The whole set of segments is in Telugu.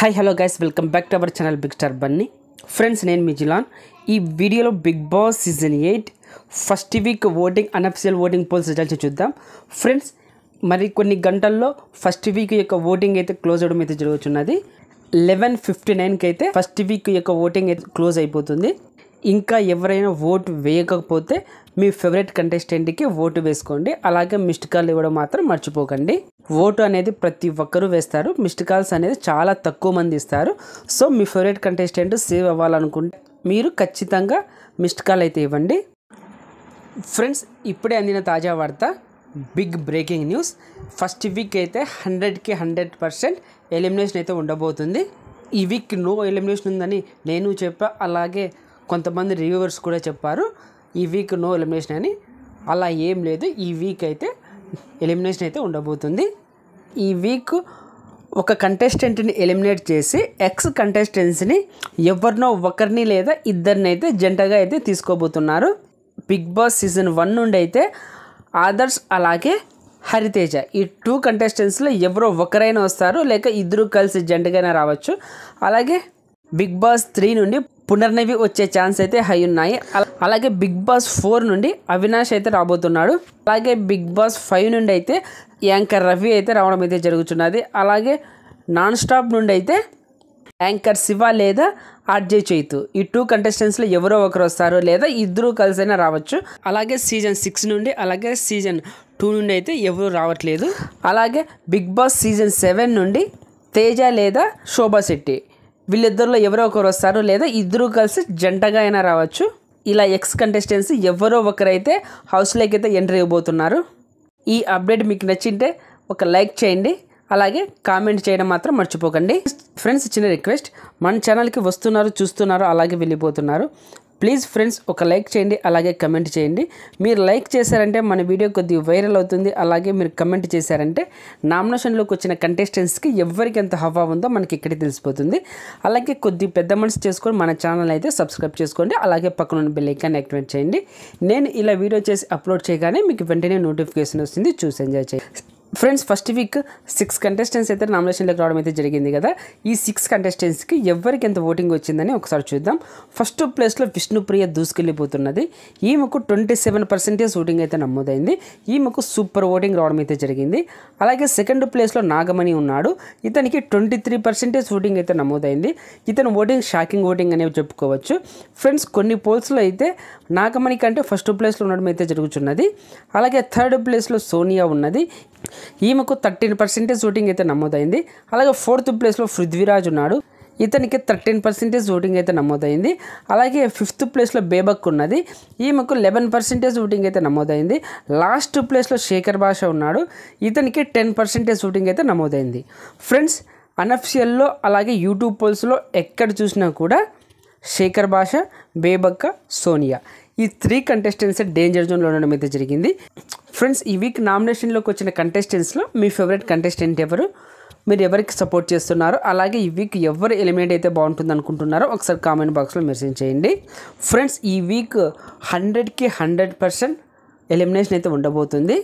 Hi hello guys, welcome back to our channel big star Bunny. Friends, నేను మీ జిలాన్. ఈ వీడియోలో Big Boss season 8 first week voting unofficial voting polls results చూద్దాం. ఫ్రెండ్స్, మరి కొన్ని గంటల్లో ఫస్ట్ వీక్ యొక్క ఓటింగ్ అయితే క్లోజ్ అవ్వడం అయితే జరుగుతున్నది. 11:59కి అయితే ఫస్ట్ వీక్ యొక్క ఓటింగ్ అయితే క్లోజ్ అయిపోతుంది. ఇంకా ఎవరైనా ఓటు వేయకపోతే మీ ఫేవరెట్ కంటెస్టెంట్కి ఓటు వేసుకోండి. అలాగే మిస్డ్ కాల్ ఇవ్వడం మాత్రం మర్చిపోకండి. ఓటు అనేది ప్రతి ఒక్కరూ వేస్తారు. మిస్డ్ కాల్స్ అనేది చాలా తక్కువ మంది ఇస్తారు. సో మీ ఫేవరెట్ కంటెస్టెంట్ సేవ్ అవ్వాలనుకుంటే మీరు ఖచ్చితంగా మిస్డ్ కాల్ అయితే ఇవ్వండి. ఫ్రెండ్స్, ఇప్పుడే అందిన తాజా వార్త, big breaking news. First week అయితే 100కి 100% ఎలిమినేషన్ అయితే ఉండబోతుంది. ఈ వీక్ నో ఎలిమినేషన్ ఉందని నేను చెప్పా, అలాగే కొంతమంది రివ్యూవర్స్ కూడా చెప్పారు ఈ వీక్ నో ఎలిమినేషన్ అని. అలా ఏం లేదు, ఈ వీక్ అయితే ఎలిమినేషన్ అయితే ఉండబోతుంది. ఈ వీక్ ఒక కంటెస్టెంట్ని ఎలిమినేట్ చేసి ఎక్స్ కంటెస్టెంట్స్ని ఎవరినో ఒకరిని లేదా ఇద్దరిని అయితే జంటగా అయితే తీసుకోబోతున్నారు. బిగ్ బాస్ సీజన్ 1 నుండి అయితే ఆదర్శ్ అలాగే హరితేజ, ఈ 2 కంటెస్టెంట్స్లో ఎవరో ఒకరైనా వస్తారు, లేక ఇద్దరు కలిసి జంటగానే రావచ్చు. అలాగే బిగ్ బాస్ 3 నుండి పునర్నవి వచ్చే ఛాన్స్ అయితే హై ఉన్నాయి. అలాగే బిగ్ బాస్ 4 నుండి అవినాష్ అయితే రాబోతున్నాడు. అలాగే బిగ్ బాస్ 5 నుండి అయితే యాంకర్ రవి అయితే రావడం అయితే జరుగుతున్నది. అలాగే నాన్ స్టాప్ నుండి అయితే యాంకర్ శివ లేదా ఆర్జే చైతు, ఈ 2 కంటెస్టెంట్స్లో ఎవరో ఒకరు వస్తారు, లేదా ఇద్దరు కలిసైనా రావచ్చు. అలాగే సీజన్ 6 నుండి అలాగే సీజన్ 2 నుండి అయితే ఎవరు రావట్లేదు. అలాగే బిగ్ బాస్ సీజన్ 7 నుండి తేజ లేదా శోభా శెట్టి, వీళ్ళిద్దరిలో ఎవరో ఒకరు వస్తారు, లేదా ఇద్దరు కలిసి జంటగా అయినా రావచ్చు. ఇలా ఎక్స్ కంటెస్టెంట్స్ ఎవరో ఒకరైతే హౌస్లోకి అయితే ఎంట్రీ ఇవ్వబోతున్నారు. ఈ అప్డేట్ మీకు నచ్చింటే ఒక లైక్ చేయండి, అలాగే కామెంట్ చేయడం మాత్రం మర్చిపోకండి. ఫ్రెండ్స్, చిన్న రిక్వెస్ట్, మన ఛానల్కి వస్తున్నారు, చూస్తున్నారు, అలాగే వెళ్ళిపోతున్నారు. ప్లీజ్ ఫ్రెండ్స్, ఒక లైక్ చేయండి, అలాగే కమెంట్ చేయండి. మీరు లైక్ చేశారంటే మన వీడియో కొద్దిగా వైరల్ అవుతుంది. అలాగే మీరు కమెంట్ చేశారంటే నామినేషన్లోకి వచ్చిన కంటెస్టెంట్స్కి ఎవరికి ఎంత హవా ఉందో మనకి ఇక్కడే తెలిసిపోతుంది. అలాగే కొద్ది పెద్ద మనసు చేసుకొని మన ఛానల్ అయితే సబ్స్క్రైబ్ చేసుకోండి. అలాగే పక్కన బెల్ ఐకాన్ యాక్టివేట్ చేయండి. నేను ఇలా వీడియో చేసి అప్లోడ్ చేయగానే మీకు వెంటనే నోటిఫికేషన్ వస్తుంది, చూసి ఎంజాయ్ చేయండి. ఫ్రెండ్స్, ఫస్ట్ వీక్ 6 కంటెస్టెంట్స్ అయితే నామినేషన్లోకి రావడం అయితే జరిగింది కదా. ఈ 6 కంటెస్టెంట్స్కి ఎవరికి ఎంత ఓటింగ్ వచ్చిందని ఒకసారి చూద్దాం. ఫస్ట్ ప్లేస్లో విష్ణుప్రియ దూసుకెళ్ళిపోతున్నది. ఈమెకు 27% ఓటింగ్ అయితే నమోదైంది. ఈమెకు సూపర్ ఓటింగ్ రావడం అయితే జరిగింది. అలాగే సెకండ్ ప్లేస్లో నాగమణి ఉన్నాడు. ఇతనికి 23% ఓటింగ్ అయితే నమోదైంది. ఇతను ఓటింగ్ షాకింగ్ ఓటింగ్ అనేవి చెప్పుకోవచ్చు. ఫ్రెండ్స్, కొన్ని పోల్స్లో అయితే నాగమణి కంటే ఫస్ట్ ప్లేస్లో ఉండడం అయితే జరుగుతున్నది. అలాగే థర్డ్ ప్లేస్లో సోనియా ఉన్నది. ఈమెకు 13% ఓటింగ్ అయితే నమోదైంది. అలాగే ఫోర్త్ ప్లేస్లో పృథ్వీరాజ్ ఉన్నాడు. ఇతనికి 13% ఓటింగ్ అయితే నమోదైంది. అలాగే ఫిఫ్త్ ప్లేస్లో బేబక్ ఉన్నది. ఈమెకు 11% ఓటింగ్ అయితే నమోదైంది. లాస్ట్ ప్లేస్లో శేఖర్ భాష ఉన్నాడు. ఇతనికి 10% ఓటింగ్ అయితే నమోదైంది. ఫ్రెండ్స్, అన్అఫిషియల్లో అలాగే యూట్యూబ్ పోల్స్లో ఎక్కడ చూసినా కూడా శేఖర్ భాష, బేబక్క, సోనియా, ఈ 3 కంటెస్టెంట్స్ డేంజర్ జోన్లో ఉండడం అయితే జరిగింది. ఫ్రెండ్స్, ఈ వీక్ నామినేషన్లోకి వచ్చిన కంటెస్టెంట్స్లో మీ ఫేవరెట్ కంటెస్టెంట్ ఎవరు? మీరు ఎవరికి సపోర్ట్ చేస్తున్నారు? అలాగే ఈ వీక్ ఎవరు ఎలిమినేట్ అయితే బాగుంటుంది అనుకుంటున్నారో ఒకసారి కామెంట్ బాక్స్లో మెసేజ్ చేయండి. ఫ్రెండ్స్, ఈ వీక్ 100కి 100% ఎలిమినేషన్ అయితే ఉండబోతుంది.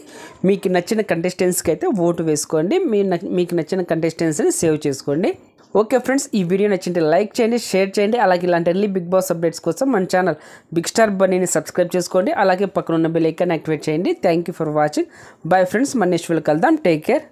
మీకు నచ్చిన కంటెస్టెంట్స్కి అయితే ఓటు వేసుకోండి. మీకు నచ్చిన కంటెస్టెంట్స్ని సేవ్ చేసుకోండి. ఓకే ఫ్రెండ్స్, ఈ వీడియో నచ్చింటే లైక్ చేయండి, షేర్ చేయండి. అలాగే ఇలాంటి ఎర్లీ బిగ్ బాస్ అప్డేట్స్ కోసం మన ఛానల్ బిగ్ స్టార్ బన్నీని సబ్స్క్రైబ్ చేసుకోండి. అలాగే పక్కన ఉన్న బెల్ ఐకాన్ యాక్టివేట్ చేయండి. Thank you for watching. Bye friends, మన నెక్స్ట్ వీడియోలో కలుద్దాం. Take care.